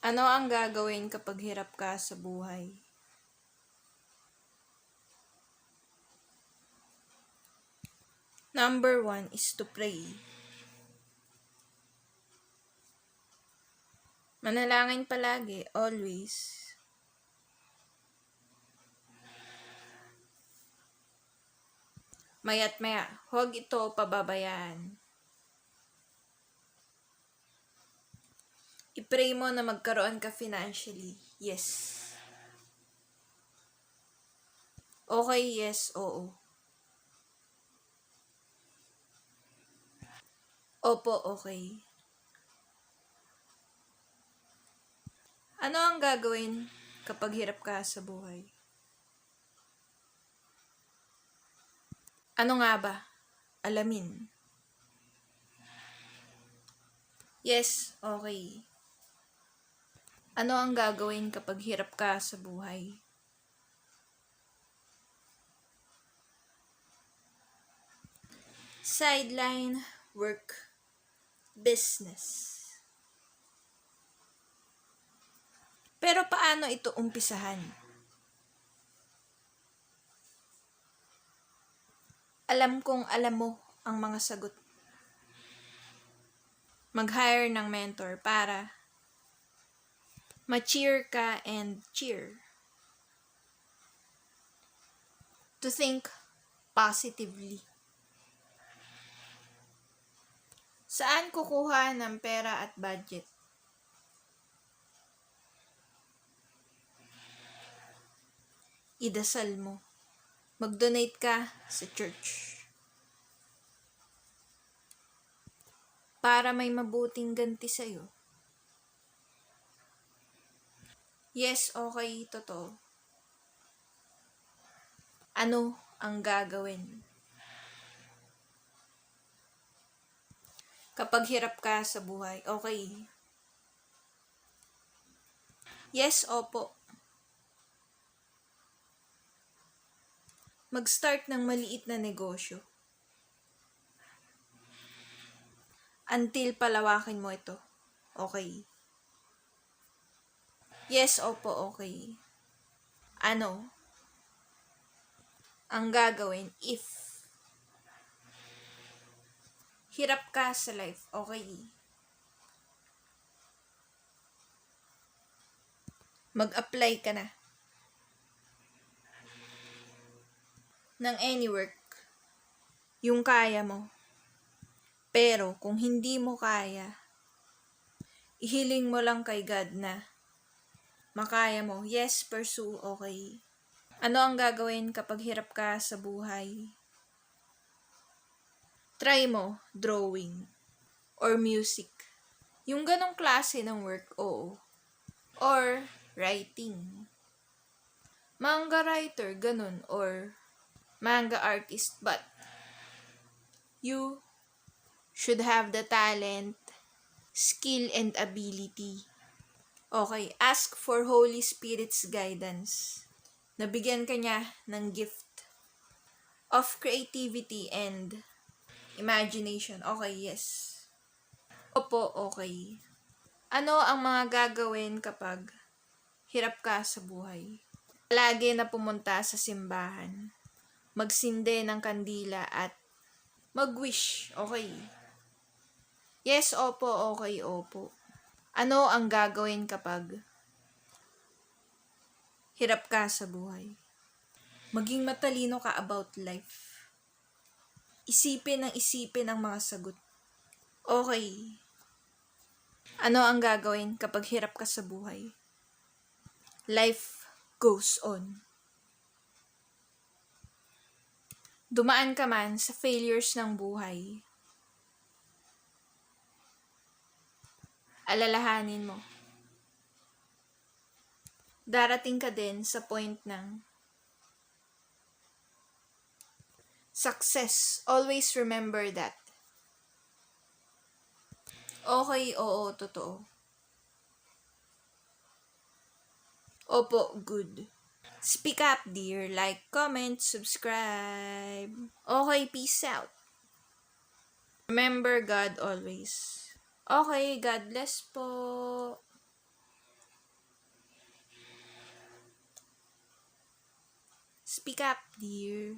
Ano ang gagawin kapag hirap ka sa buhay? Number 1 is to pray. Manalangin palagi, always. Maya't maya, huwag ito pababayaan. I-pray mo na magkaroon ka financially. Yes. Okay, yes, oo. Opo, okay. Ano ang gagawin kapag hirap ka sa buhay? Ano nga ba? Alamin. Yes, okay. Ano ang gagawin kapag hirap ka sa buhay? Sideline, work, business. Pero paano ito umpisahan? Alam kong alam mo ang mga sagot. Mag-hire ng mentor para ma-cheer ka and cheer. To think positively. Saan kukuha ng pera at budget? Idasal mo. Mag-donate ka sa church. Para may mabuting ganti sa'yo. Yes, okay, totoo. Ano ang gagawin? Kapag hirap ka sa buhay, okay. Yes, opo. Mag-start ng maliit na negosyo. Until palawakin mo ito. Okay. Yes, opo, okay. Ano ang gagawin if hirap ka sa life? Okay. Mag-apply ka na ng any work yung kaya mo. Pero kung hindi mo kaya, ihiling mo lang kay God na makaya mo. Yes, pursue, okay. Ano ang gagawin kapag hirap ka sa buhay? Try mo drawing or music. Yung ganong klase ng work, oo. Or writing. Manga writer, ganun. Or manga artist. But you should have the talent, skill, and ability. Okay, ask for Holy Spirit's guidance. Nabigyan ka niya ng gift of creativity and imagination. Okay, yes. Opo, okay. Ano ang mga gagawin kapag hirap ka sa buhay? Palagi na pumunta sa simbahan. Magsinde ng kandila at mag-wish. Okay. Yes, opo, okay, opo. Ano ang gagawin kapag hirap ka sa buhay? Maging matalino ka about life. Isipin ang mga sagot. Okay. Ano ang gagawin kapag hirap ka sa buhay? Life goes on. Dumaan ka man sa failures ng buhay. Alalahanin mo. Darating ka din sa point ng success. Always remember that. Okay, oo, totoo. Opo, good. Speak up, dear. Like, comment, subscribe. Okay, peace out. Remember God always. Okay, God bless po. Speak up, dear.